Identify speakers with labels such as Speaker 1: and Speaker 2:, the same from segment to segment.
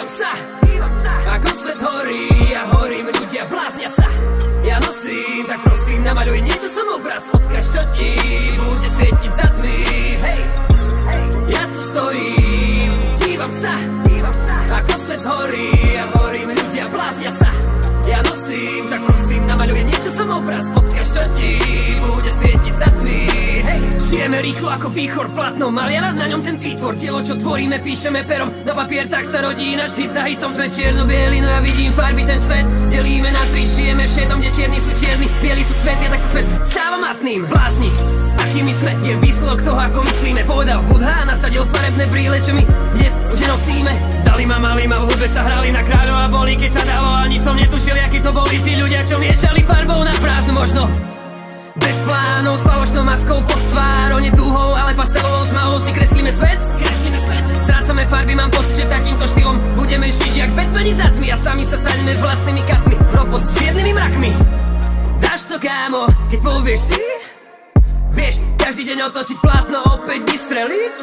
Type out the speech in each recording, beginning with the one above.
Speaker 1: sa, ako svet horí a horím, ľudia bláznia sa. Ja nosím, tak prosím, namaľuj niečo som obraz, odkaž, čo ti bude svietiť za tmy. Hej, ja tu stojím, dívam sa, ako svet horí a zhorím, ľudia bláznia sa. Ja nosím, tak prosím, namaľuj niečo som obraz, odkaž, čo ti bude svietiť za tmy. Hej, žijeme rýchlo ako výchor platnom, maliara na ňom ten výtvor, dielo, čo tvoríme, píšeme perom na papier, tak sa rodí náš hit za hitom. Sme čierno-bieli, no ja vidím farby, ten svet delíme na tri, žijeme v šedom, kde čierni sú čierni, bieli sú svetli, tak sa svet stáva matným. Blázni, akými sme, je výsledok toho, ako myslíme. Povedal Budha a nasadil farebné brýle, čo my dnes už nenosíme. Dali ma, mali ma, v hudbe sa hrali na kráľov a boli, keď sa dalo, ani som netušil, akí to boli tí ľudia, čo miešali farbou na prázdno. Možno bez plánov, s falošnou maskou pod tvár, oni dúhou, ale pastelovou tmavou si kreslíme svet. Strácame farby, mám pocit, že takýmto štýlom budeme žiť jak Batmani za tmy a sami sa staneme vlastnými katmi, ropot s žiednymi mrakmi. Dáš to, kámo, keď povieš si, vieš, každý deň otočiť plátno, opäť vystreliť.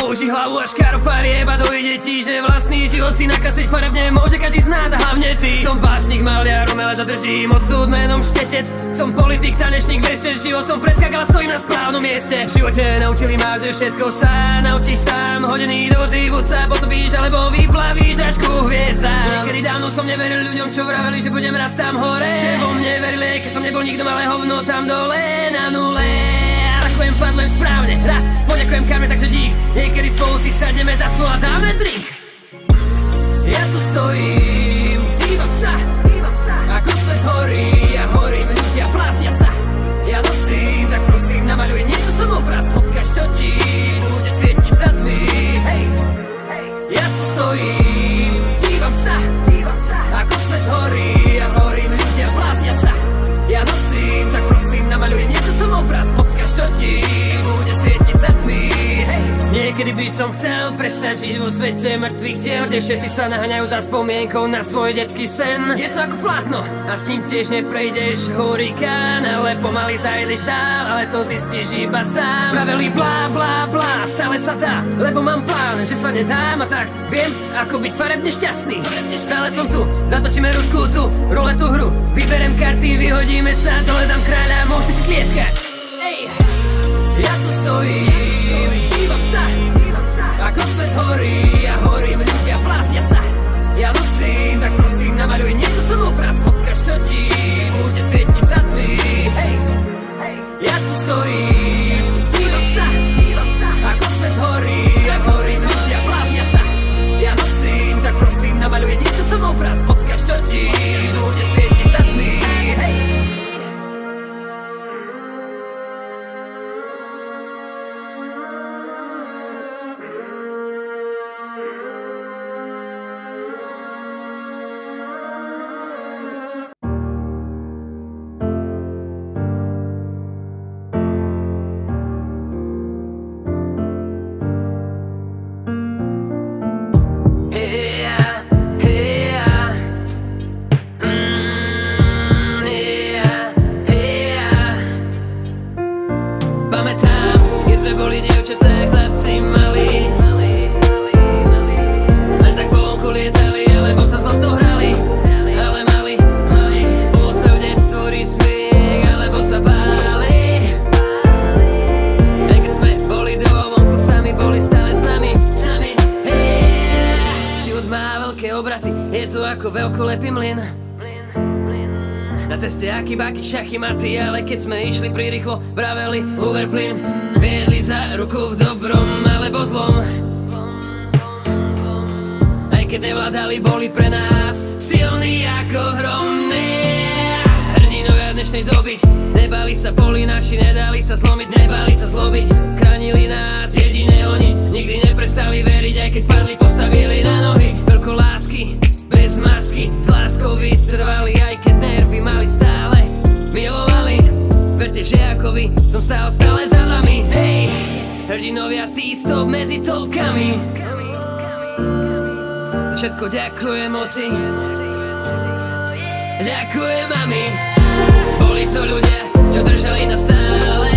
Speaker 1: Použi hlavu až karo farieb a dojde ti, že vlastný život si nakresliť farebne môže každý z nás a hlavne ty. Som básnik, maliar, umelec a držím osud menom štetec. Som politik, tanečník, vešteč, život som preskakal a stojím na správnom mieste. V živote naučili ma, že všetko sa naučíš sám. Hodený do vody, buď sa potopíš, alebo vyplavíš až ku hviezdám. Niekedy dávno som neveril ľuďom, čo vraveli, že budem raz tam hore, že vo mne verili, keď som nebol nikto, malé hovno tam dole na nule. Ďakujem, padlem správne, raz poďakujem karme, takže dík. Niekedy spolu si sadneme za stôl a dáme drink. Ja tu stojím, dívam sa, ako svet horí a horím, ľudia bláznia sa. Ja nosím, tak prosím, namaľuj niečo som obraz, odkaž, čo ti bude svietiť za tmy. Hej, ja tu stojím, dívam sa, ako svet horí a zhorím, ľudia bláznia sa. Ja nosím, tak prosím, namaľuj niečo som obraz, odkaž, čo ti bude svietiť za tmy. Hej, niekedy by som chcel prestať žiť vo svete mŕtvych tiel, kde všetci sa naháňajú za spomienkou na svoj detský sen. Je to ako plátno a s ním tiež neprejdeš hurikán, ale pomaly zajdeš dál, ale to zistíš iba sám. Praveli blá, blá, blá, stále sa dá, lebo mám plán, že sa nedám a tak viem, ako byť farebne šťastný. Stále som tu, zatočíme ruskú tú ruletu hru, vyberem karty, vyhodíme sa, dole dám kráľa, môžete si tlieskať. Ej, ja tu stojím, dívam sa, ako svet horí a horím, ľudia bláznia sa. Ja nosím, tak prosím, namaľuj niečo som obraz, odkaž, čo ti bude svietiť za tmy. Hej, ja tu stojím, dívam sa, ako svet horí a horím, ľudia bláznia sa. Ja nosím, tak prosím, namaľuj niečo som obraz, odkaž, čo ti bude svietiť za tmy. Hej. Baky, šachy, maty, ale keď sme išli prirýchlo, vraveli Uber plyn, viedli za ruku v dobrom alebo zlom. Aj keď nevládali, boli pre nás silní ako hromní. Hrdinovia dnešnej doby, nebali sa, boli naši, nedali sa zlomiť, nebali sa zloby. Chránili nás, jedine oni, nikdy neprestali veriť, aj keď padli, postavili na nohy. Veľko lásky, bez masky, s láskou vytrvali, aj keď nervy mali stále. Milovali, verte, že ako vy som stále za vami. Hej, hrdinovia, tí stop medzi topkami. Všetko ďakujem moci, ďakujem mami. Boli to ľudia, čo držali nás stále.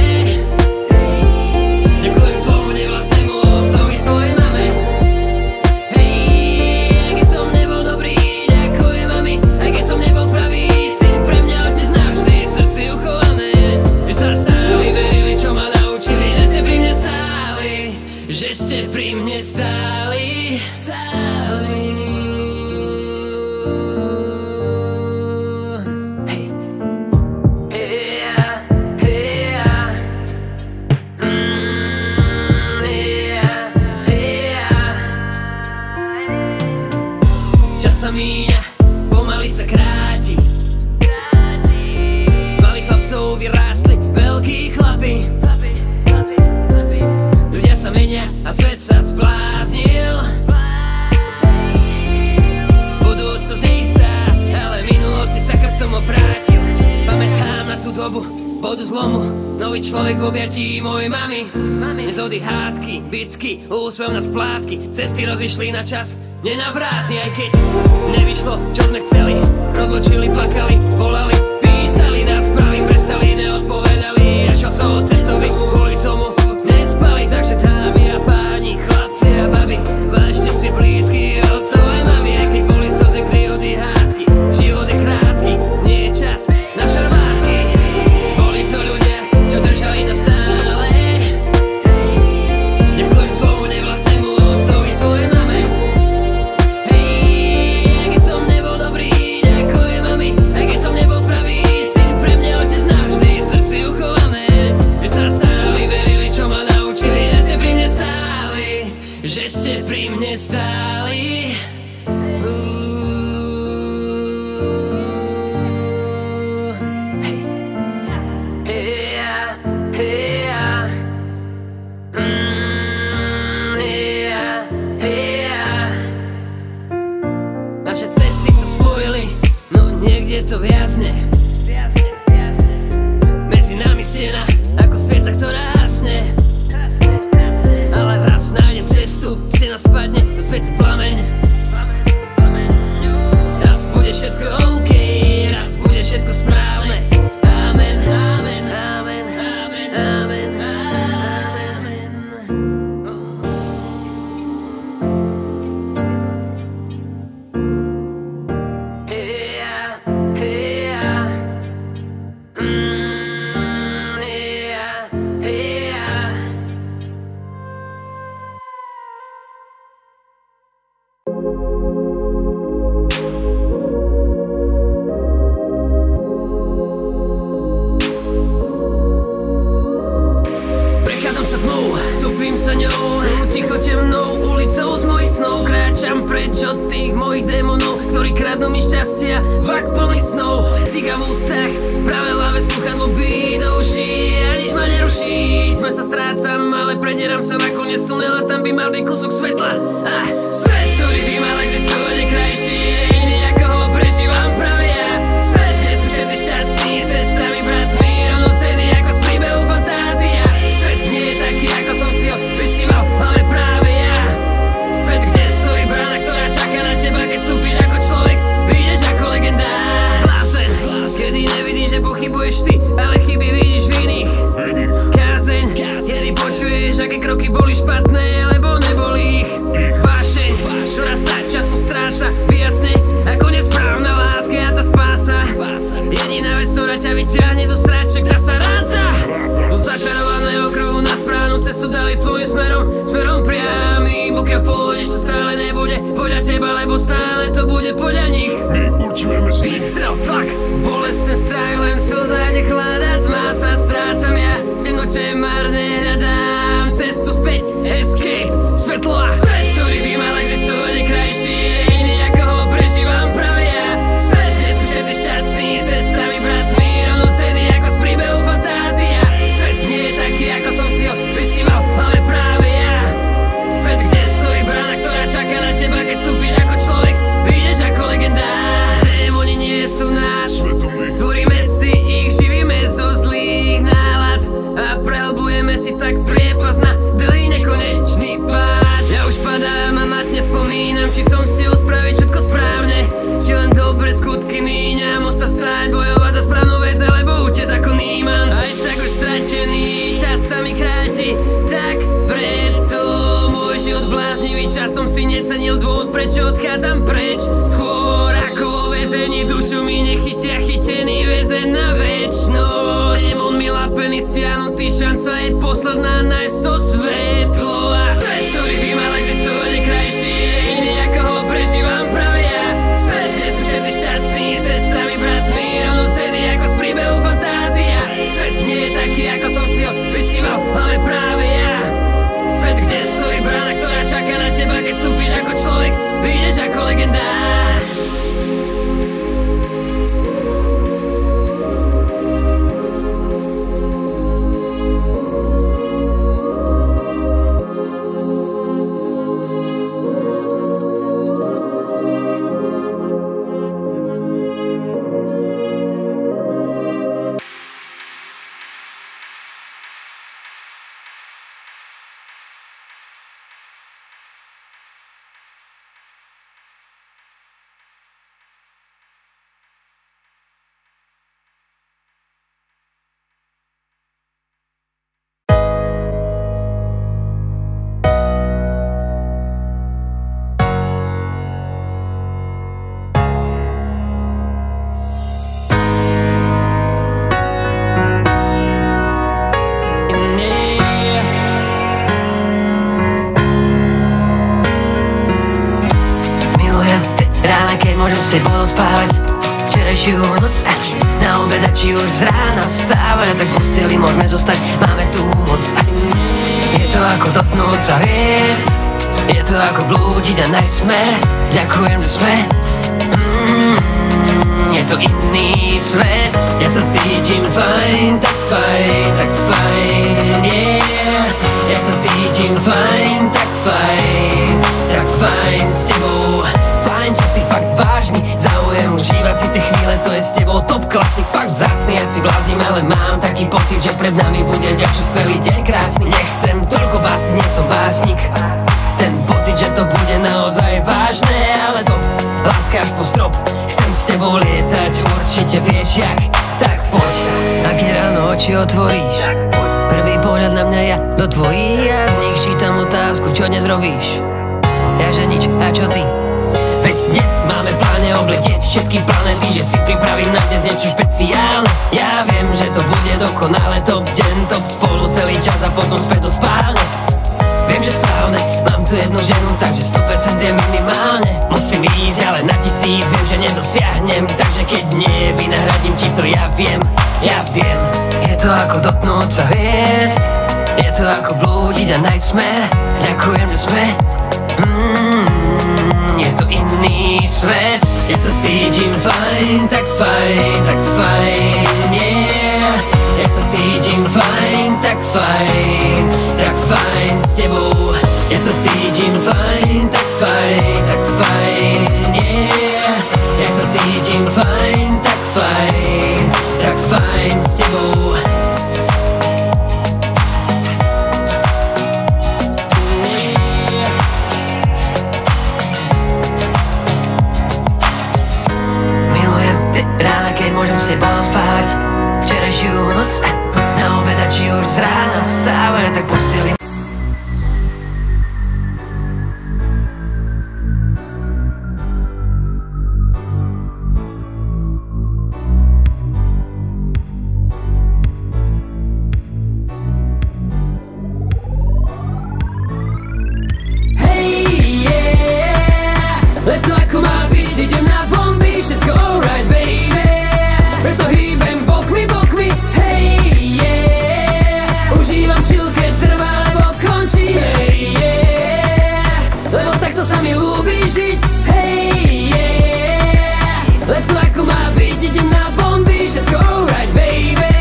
Speaker 1: Ďakujem slobode vlastnému otcovi, svojej mame. Hej, že ste pri mne stáli. Čas sa míňa, pomaly sa kráti. Z malých chlapcov vyrástli veľkí chlapi. Ľudia sa menia a svet sa zbláznil. Budúcnosť neistá, ale minulosti sa chrbtom oprátil. Pamätám na tú dobu, bodu zlomu, nový človek v objatí mojej mamy. Nezhody, hádky, bitky, úspev na splátky, cesty rozišli na čas nenavrátny. Aj keď nevyšlo, čo sme chceli, rozločili, plakali, volali, písali na správy, prestali, neodpovedali. A čo sa od cestovi kvôli tomu nespali. Takže dámy a páni, chlapci a babi, vážte si blízky otcov aj mami. Aj keď boli slzy, krivdy, hádky, život je krátky, nie je čas na šarvátky. Boli to ľudia, čo držali na stále. Ďakujem svojmu nevlastnému otcovi, svojej mame. Hej, keď som nebol dobrý, ďakujem mami. Aj keď som nebol pravý syn, pre mňa otec navždy v srdci uchované. Že sa starali, verili, čo ma naučili, že ste pri mne stáli. Že ste pri mne stáli. Naše cesty sa spojili, no niekde to viazne. Medzi nami stena, ako svieca, ktorá hasne. Ale raz nájdem cestu, stena spadne, do svece plameň. Raz bude všetko OK, raz bude všetko správne. Amen, amen, amen, amen, amen, amen. Prechádzam sa tmou, tupím sa ňou, ticho temnou ulicou z mojich snov. Kráčam preč od tých mojich démonov, ktorí kradnú mi šťastia, vak plný snov. Ciga v ústach, práve ľavé slúchadlo bí do uší a nič ma neruší. V tme sa strácam, ale predieram sa na koniec tunela, tam by mal byť kúsok svetla. Svet, ktorý by mal existovať, je krajší, je iný, ako ho prežívam práve ja. Svet, kde sú všetci šťastní, sestrami, bratmi, rovnocenní ako z príbehu fantázia. Svet nie je taký, ako som si ho vysníval, ale práve ja. Svet, kde stojí brána, ktorá čaká na teba, keď vstúpiš ako človek, vyjdeš ako legenda. Blázen, kedy nevidíš, že pochybuješ ty, ale chyby vidíš v iných. Kázeň, kedy počuješ, aké kroky boli špatné, lebo neboli ich. Vášeň, ktorá sa časom stráca, vyjasne, ako nesprávna láska a tá spása. Jediná vec, ktorá ťa vyťahne zo sráček, tá sa ráta. Zo začarovaného kruhu na správnu cestu dali tvojim smerom priamy. Pokiaľ pôjdeš, to stále nebude podľa teba, lebo stále to bude podľa nich. Výstrel, tlak, bolestný strach, len slza, kde chladá tma, sa strácam ja. V temnote marne hľadám cestu späť, escape, svetlo a svet, ktorý by mal existovať, je krajší, je iný, ako ho prežívam práve ja. Svet, kde sú všetci šťastní, sestrami, bratmi, rovnocenní ako z príbehu fantázia. Svet nie je taký, ako som si ho vysníval, ale práve ja. Svet, kde stojí brána, ktorá čaká na teba, keď vstúpiš ako človek, vyjdeš ako legenda. Démoni nie sú náš, tvoríme si ich, živíme zo zlých nálad a prehlbujeme si tak priepas na dlhý nekonečný pád. Ja už padám a matne spomínam, či som si spraviť všetko správne, či len dobre skutky míňam, ostať stáť, bojovať za správnu vec, alebo útes ako Níman. Aj tak už stratený čas sa mi kráti, tak preto môj život bláznivý, časom si necenil dôvod, prečo odchádzam preč. Skôr ako vo väzení, dušu mi nechytia, chytený väzeň na večnosť. Démon mi lapený stiahnutý, šanca je posledná nájsť to svetlo. A svet, ktorý by mal existovať, je krajší, je iný, ako ho prežívam práve ja. Svet, kde sú všetci šťastní, sestrami, bratmi, rovnocenní ako z príbehu fantázia. Svet nie je taký, ako som si ho vysníval, máme práve ja. Svet, kde stojí brána, ktorá čaká na teba, keď vstúpiš ako človek, vyjdeš ako legenda.
Speaker 2: Môžem s tebou spávať včerajšiu noc na obeda, či už z rána vstávať. A tak v posteli môžeme zostať, máme tu moc. Je to ako dotknúť sa hviezd, je to ako blúdiť a nájsť smer. Ďakujem, že sme je to iný svet. Ja sa cítim fajn, tak fajn, tak fajn, yeah. Ja sa cítim fajn, tak fajn, tak fajn s tebou. Fajn, že si fakt vážny, záujem užívať si tie chvíle, to je s tebou top klasik, fakt vzácny. Ja si blázním, ale mám taký pocit, že pred nami bude ďalší skvelý deň krásny. Nechcem toľko básniť, nie som básnik, ten pocit, že to bude naozaj vážne, ale top, láska až po strop. Chcem s tebou lietať, určite vieš jak, tak poď. A keď ráno oči otvoríš, prvý pohľad na mňa ja do tvojich, ja z nich čítam otázku, čo dnes robíš. Ja že nič, a čo ty? Veď dnes máme pláne obletieť všetky planéty, že si pripravím na dnes niečo špeciálne. Ja viem, že to bude dokonale, top deň, top spolu celý čas a potom späť do spálne. Viem, že správne, mám tu jednu ženu, takže 100% je minimálne. Musím ísť, ale na 1000 viem, že nedosiahnem, takže keď nie, vynahradím ti to, ja viem, ja viem. Je to ako dotknúť sa hviezd, je to ako blúdiť a nájsť smer. Ďakujem, že sme je to iný svet. Ja sa cítim fajn, tak fajn, tak fajn, yeah. Ja sa cítim fajn, tak fajn, tak fajn s tebou. Ja sa cítim fajn, tak fajn, tak fajn, yeah. Ja sa cítim fajn, tak fajn, tak fajn s tebou. Môžem s tebou spávať včerajšiu noc na obeda, či už z rána vstávať a tak posteli.
Speaker 1: Hej, yeah, leto ako má byť, idem na bomby, všetko alright, baby. Preto hýbem bokmi, bokmi, hej, yeah. Užívam chill, keď trvá, lebo končí, hej, yeah. Lebo takto sa mi ľúbi žiť, hej, yeah. Leto ako má byť, idem na bomby, všetko alright, baby.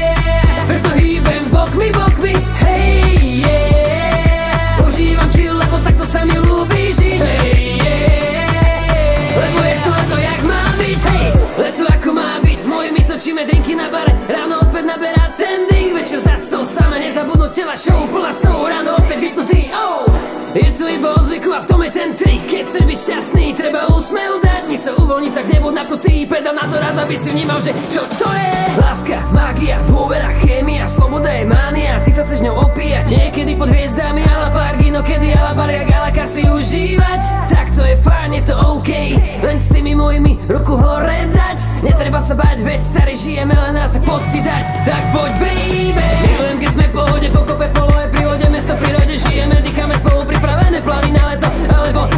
Speaker 1: Preto hýbem bokmi, bokmi, hej, yeah. Užívam chill, lebo takto sa mi ľúbi žiť, hej, yeah. Lebo je to leto, jak má byť, hej. Leto ako má byť, s mojimi točíme drinky na bare, ráno opäť naberá ten dých, večer za stôl, sama nezabudnú tela, show plná snow, ráno opäť vypnutý, oh. Je to iba o zvyku a v tom je ten trik, keď chceš byť šťastný, treba úsmev dať, ni sa uvoľniť, tak nebuď napnutý, pedal na to raz, aby si vnímal, že čo to je. Láska, mágia, dôvera, chémia, sloboda je mánia, ty sa chceš ňou opíjať, niekedy pod hviezdami a la parky, no kedy a la bar, jak a la kar si užívať, tak to je fajn, je je to OK. Len s tými mojimi ruku hore dať. Netreba sa bať, veď starý žijeme len raz, tak poď si dať. Tak poď baby. Milujem, keď sme v pohode, pokope polohe, prívode, mesto, prírode, žijeme, dýchame spolu, pripravené plány na leto. Alebo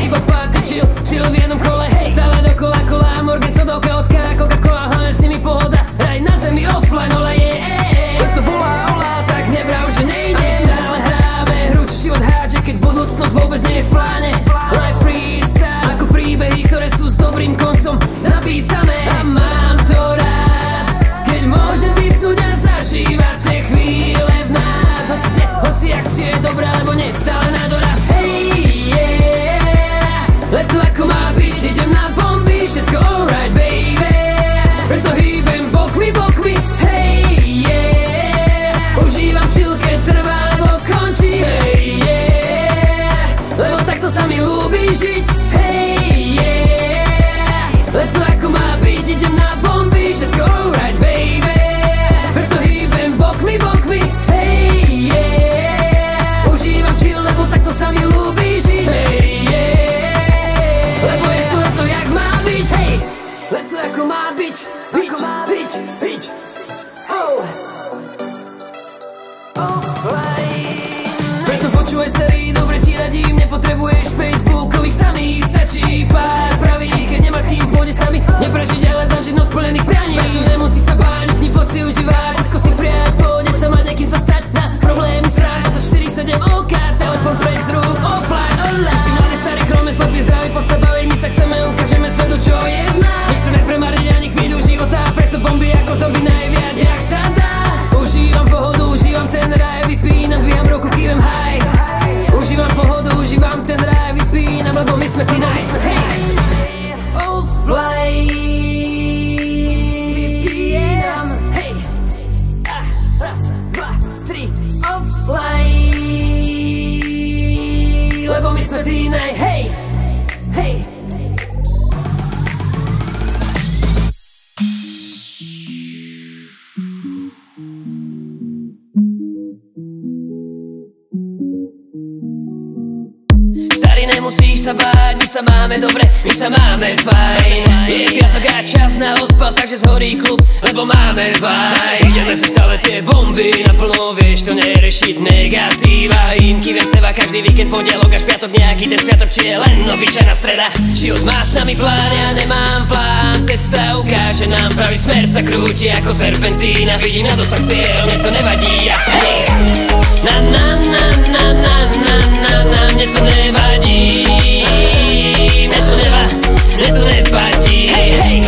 Speaker 1: iba party, chill v jednom kole, hej. Stále dokola kola, morgen, sodovka, odka, Coca-Cola, hlavne s nimi pohoda. Aj na zemi offline, ola je. To volá, ola, tak nevrav, že nejde. Stále hráme hru, čo život hádže, keď budúcnosť vôbec nie je v pláne. Life freestyle, ako príbehy, ktoré sú s dobrým koncom napísané. A mám to rád, keď môžem vypnúť a zažívať tie chvíle v nás. Hoci kde, hoci akcie je dobrá, lebo nie stále na doraz. Hej, yeah, leto ako má byť, idem na bomby, všetko alright, baby. Preto hýbem bokmi, hej, yeah. Užívam chill, keď trvá, lebo končí, hej, yeah. Lebo takto sa mi ľúbi žiť, hej, yeah. Leto ako má byť, idem na bomby, všetko alright, baby. Preto hýbem bokmi, hej, yeah. Užívam chill, lebo takto sa mi ľúbi žiť, hej, yeah. Lebo je to leto, jak má byť, hej. Leto ako má byť, byť. Oh. Preto počúvaj starý, dobre ti radím, nepotrebuješ facebookových samých, stačí pár pravých, keď nemáš kým, pôjde s nami, neprežiť, ale zažiť noc plnených prianí. Preto nemusíš sa báť, dní poď si užívať, všetko si prijať, pôjde sa mať, nekým sa stať, na problémy sráť, 24/7 OK, telefon preč z rúk, offline, online. Čo si mladý, starý, chrome, slepý, zdravý, poď sa baviť, my sa chceme, ukážeme svetu, čo je v nás. Nechceme premarniť ani chvíľu života, preto bomby ako zombie najviac, jak sa dá. Užívam pohodu, užívam ten raj, vypínam, dvíham ruku, kývem high. Užívam pohodu, užívam ten raj, vypínam, lebo my sme tí naj. Hej! Offline. Vypínam, hej! Raz, dva, tri, offline. Lebo my sme tí naj, hej! Hej! Nemusíš sa báť, my sa máme dobre, my sa máme fajn. Je piatok a čas na odpad, takže zhorí klub, lebo máme vibe. Ideme si stále tie bomby naplno, vieš to nerešiť negatíva. Im kývem seba každý víkend, pondelok až piatok, nejaký ten sviatok, či je len obyčajná streda. Život má s nami plán, ja nemám plán, cesta ukáže nám pravý smer, sa krúti ako serpentína. Vidím na dosah cieľ, mne to nevadí. Hej! Na na na na na na na na, mne to nevadí. Mne to nevadí. Hej, hej.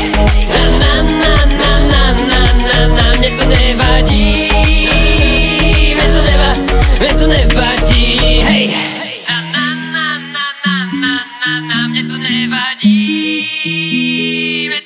Speaker 1: Na na na na na na na na, mne to nevadí. Mne to nevadí. Hej. Na na na na na na na na, mne to nevadí. Mne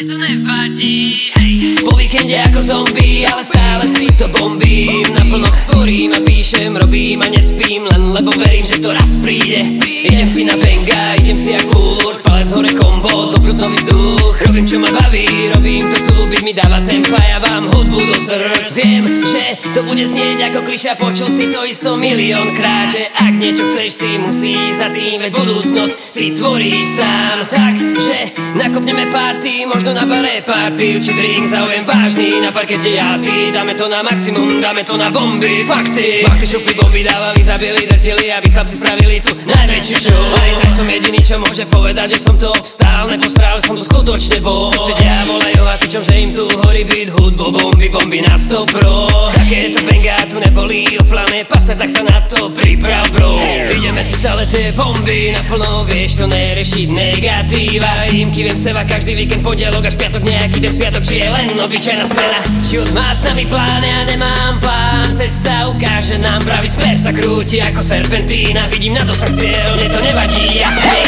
Speaker 1: to nevadí. Hej. Po víkende ako zombie, ale stále si to bombím. Naplno tvorím a píšem, robím a nespím, len lebo verím, že to raz príde. Idem si na benga, idem si jak furt, palec hore kombo, do plus nový vzduch. Robím čo ma baví, robím to tu, byť mi dáva tempa, ja vám hudbu do srdc. Viem, že to bude znieť ako klišá, počul si to isto miliónkrát, že ak niečo chceš si musíš za tým, veď budúcnosť si tvoríš sám. Takže nakopneme party, možno na bare pár piv či drink, záujem vážny na parkete ja ty. Dáme to na maximum, dáme to na bomby, fakty. Maxi šupy bomby dávali, zabili, drtili, aby chlapci spravili tu najväčšiu show. Aj tak som jediný, čo môže povedať, že som to obstál, neposral som tu skutočne bol. Susedia volajú hasičom, že im tu horí byt, hudbo, bomby na 100 pro. Takéto benga tu neboli oflané pase, tak sa na to priprav bro. Ideme si stále tie bomby naplno, vieš to nerešiť negatíva. Im kývem seba každý víkend, pondelok až piatok, nejaký ten sviatok, či je len obyčajná streda. Život má s nami plán, ja nemám plán, cesta ukáže nám pravý smer, sa krúti ako serpentína. Vidím na dosah cieľ, mne to nevadí. Hej!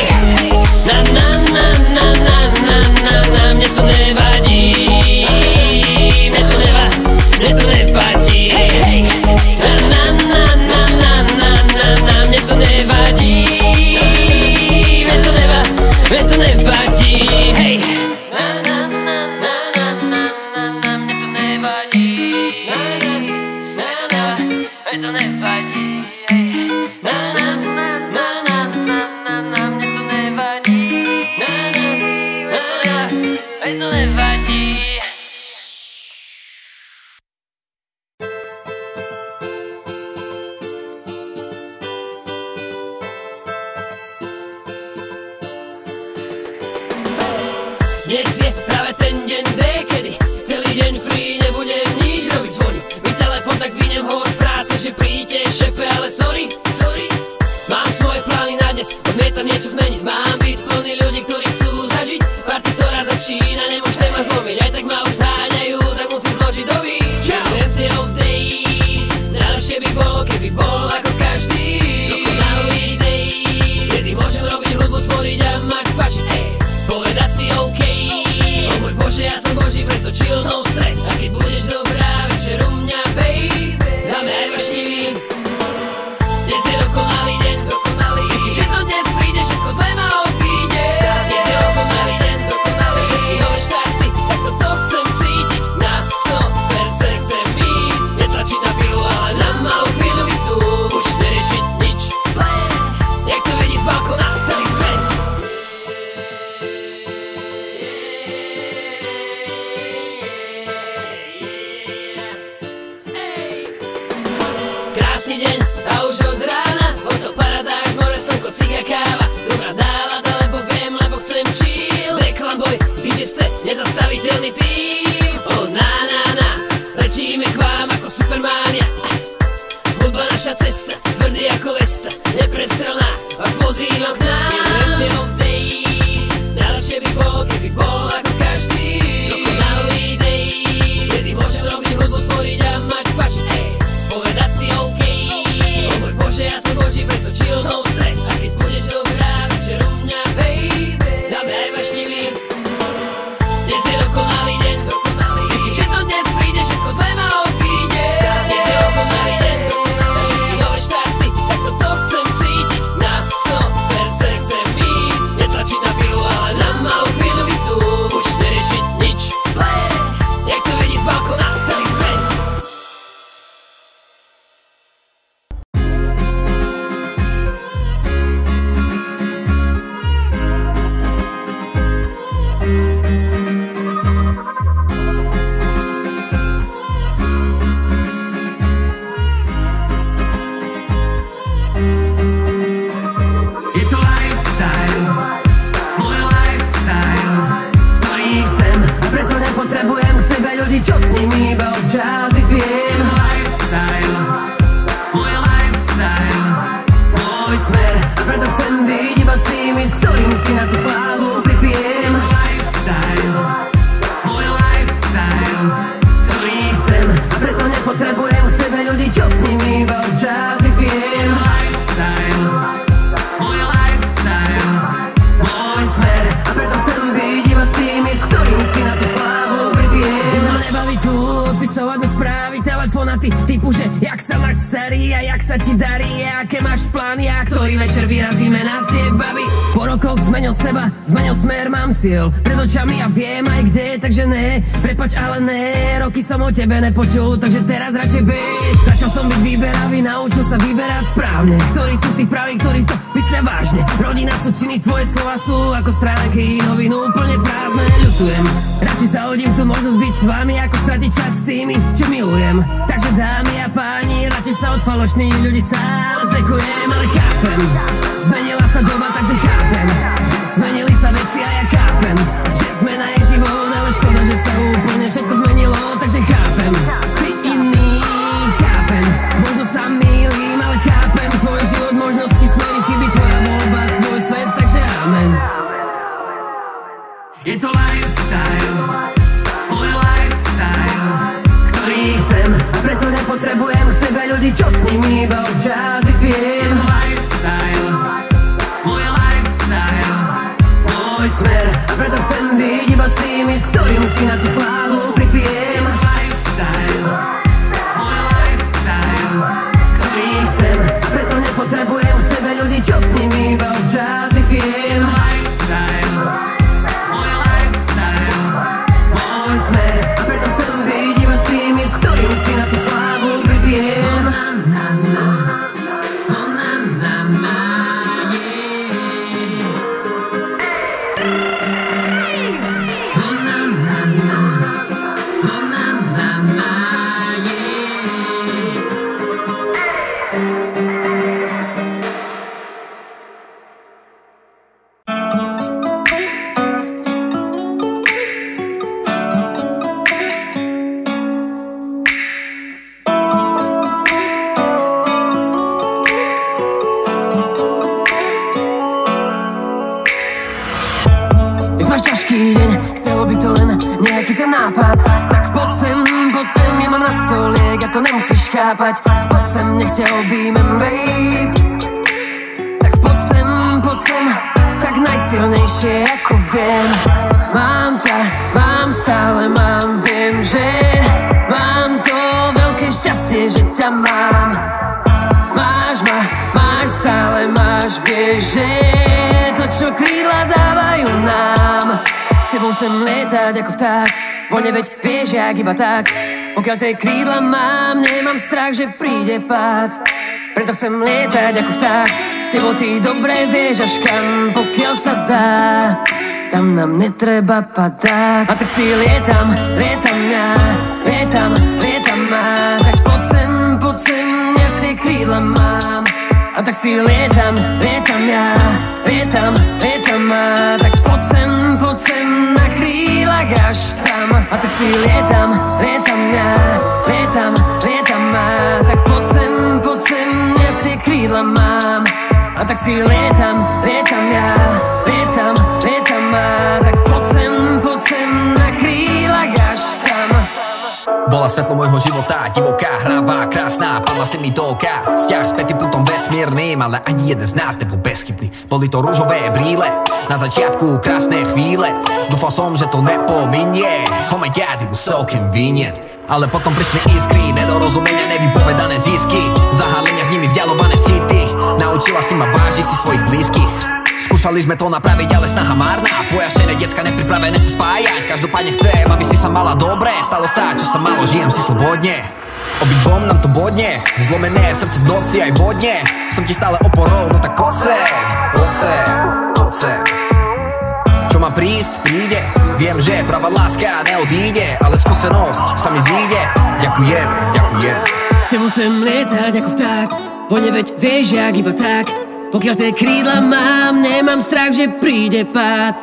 Speaker 1: Na na na na na na na na, mne to nevadí. Mne to nevadí. Hej, hej! Na na na na na na na na, mne to nevadí. Mne to nevadí. Hej! Na na na na na na na na, mne to nevadí. Mne to nevadí. Hej! Na na na na na na na na, mne to Dnes je práve ten deň D, kedy celý deň free, nebudem nič robiť, zvoní mi telefon, tak vynem hovor z práce, že príďte šefe, ale sorry, mám svoje plány na dnes, odmietam niečo zmeniť, mám byť plný ľudí, ktorí chcú zažiť party, ktorá začína, nemôžete ma zlomiť, aj tak ma už zháňajú, tak musím zložiť do víc. Empty of days, najlepšie by bolo, keby bol ako každý dokonalý days, kedy môžem robiť hudbu, tvoriť a mať paši, povedať si OK. O môj Bože, ja som Boží, preto chill, no stress. A keď budeš dobrá, večer u mňa, baby, dáme aj vašnivý. Dnes je dokonalý deň, cítim, že to dnes príde, všetko zlé ma obíde. Dnes je dokonalý deň, všetky nové štarty, tak toto chcem cítiť na 100%, chcem ísť, netlačiť na pilu, ale na malú chvíľu byť tu, už neriešiť nič zlé, jak to vidí z balkóna celý svet. Krásny deň a už od rána, hotel paradajz, more, slnko, ciga, káva, dobrá nálada, lebo viem, lebo chcem chill. Deklan boy, DJ ste nezastaviteľný tým. Oh na, letíme k vám ako Supermania. Hudba naša cesta, tvrdý ako Vesta, neprestrelná, vás pozývam k nám. Empty of days, najlepšie by bolo, keby bol ako každý dokonalý days, kedy môžem robiť hudbu, tvoriť a mať paši, povedať si OK. O môj Bože, ja som Boží, preto chill, no stress. A keď budeš dobrá, večer u mňa, baby, dáme aj vašnivý. Dnes je dokonalý deň, cítim, že to dnes príde, všetko zlé ma obíde. Dnes je dokonalý deň, na všetky nové štarty, tak toto chcem cítiť na 100%, chcem ísť, netlačiť na pilu, ale na malú chvíľu byť tu, už neriešiť nič zlé, jak to vidí z balkóna celý svet.
Speaker 2: Je to lifestyle, môj lifestyle, ktorý chcem, a preto nepotrebujem k sebe ľudí, čo s nimi iba občas vypijem. Lifestyle, môj lifestyle, môj smer, a preto chcem byť iba s tými, s ktorými si na tú slávu pripijem. Lifestyle, môj lifestyle, ktorý chcem, a preto nepotrebujem k sebe ľudí, čo s nimi iba občas vypijem. Lifestyle, môj lifestyle, môj smer, a preto chcem byť iba s tými, s ktorými si na tú slávu pripijem. Už ma nebaví tu odpisovať na správy, telefonaty typu, že jak sa máš starý a jak sa ti darí a aké máš plány a ktorý večer vyrazíme na tie baby. Po rokoch zmenil seba, zmenil smer, mám cieľ pred očami a viem aj kde, takže ne, prepač, ale ne, roky som o tebe nepočul, takže teraz radšej bež. Začal som byť vyberavý, naučil sa vyberať správne, ktorí sú tí praví, ktorí to myslia vážne. Rodina sú činy, tvoje slova sú ako stránky novinu úplne prázdne. Ľutujem, radšej zahodím tú možnosť byť s vami, ako stratiť čas s tými, čo milujem. Takže dámy a páni, radšej sa od falošných ľudí sám zdekujem, ale chápem, zmenila sa doba, takže chápem, zmenili sa veci a ja chápem, že zmena je život, ale škoda, že sa úplne všetko zmenilo, takže chápem, si iný, chápem, možno sa mýlim, ale chápem, tvoj život, možnosti, smery, chyby, tvoja voľba, tvoj svet, takže amen. Je to lifestyle, môj lifestyle, ktorý chcem, a preto nepotrebujem k sebe ľudí, čo s nimi iba občas vypijem. Lifestyle, môj lifestyle, môj smer, a preto chcem byť iba s tými, s ktorými si na tú slávu pripijem. Lifestyle, môj lifestyle, ktorý chcem, a preto nepotrebujem k sebe ľudí, čo s nimi iba občas vypijem. Lifestyle, môj lifestyle, môj smer, a preto chcem byť iba s tými, s ktorými si na tú slávu pripijem. budeš chápať. Poď sem, nech ťa objímem, babe. Tak poď sem, tak najsilnejšie ako viem. Mám ťa, mám, stále mám, viem, že mám to veľké šťastie, že ťa mám. Máš ma, máš, stále máš, vieš, že to, čo krídla dávajú nám. S tebou chcem lietať ako vták, voľne veď vieš, jak iba tak. Pokiaľ tie krídla mám, nemám strach, že príde pád. Preto chcem lietať ako vták, s tebou ty dobre vieš až kam. Pokiaľ sa dá, tam nám netreba padák. A tak si lietam ja, lietam ma. Tak poď sem, ja tie krídla mám. A tak si lietam ja, lietam ma. Tak poď sem, na krílach až tam. A tak si lietam ja, lietam ma. Tak poď sem, ja tie krídla mám. A tak si lietam ja, lietam ma. Tak poď sem, na krílach až tam.
Speaker 3: Bola svetlo môjho života, divoká, hravá, krásna, padla si mi do oka. Vzťah s Petým putom vesmírnym, ale ani jeden z nás nebol bezchybný. Boli to rúžové brýle, na začiatku krásne chvíle. Dúfal som, že to nepominie. Oh my god, it was so convenient. Ale potom prišli iskry, nedorozumenia, nevypovedané zisky. Zahalenia s nimi vzdialované city. Naučila si ma vážiť si svojich blízkych. Skúšali sme to napraviť, ale snaha márna. Pojašené decka nepripravené sa spájať. Každopádne chcem, aby si sa mala dobre. Stalo sa, čo sa malo, žijem si slobodne. Obidvom nám to bodne, zlomené srdce v noci aj vodne. Som ti stále oporou, no tak poď sem. Čo má prísť, príde. Viem, že pravá láska neodíde, ale skúsenosť sa mi zíde. Ďakujem.
Speaker 2: S tebou chcem lietať ako vták, voľne veď vieš, jak iba tak. Pokiaľ tie krídla mám, nemám strach, že príde pád.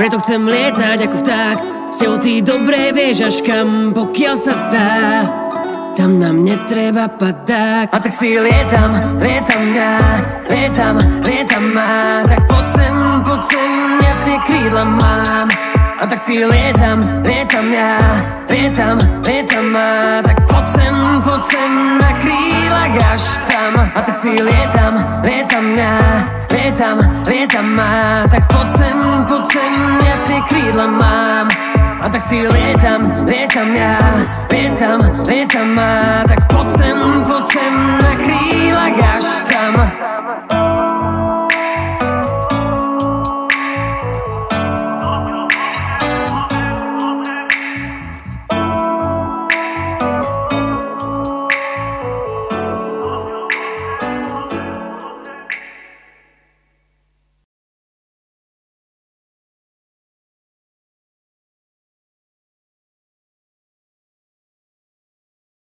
Speaker 2: Preto chcem lietať ako vták, s tebou ty dobre vieš až kam. Pokiaľ sa dá, tam nám netreba padák. A tak si lietam ja, lietam ma. Tak poď sem, ja tie krídla mám. A tak si lietam ja, lietam ma. Tak poď sem, na krílach až tam. A tak si lietam ja, lietam ma. Tak poď sem, ja tie krídla mám. A tak si lietam ja, lietam ma. Tak poď sem, na krílach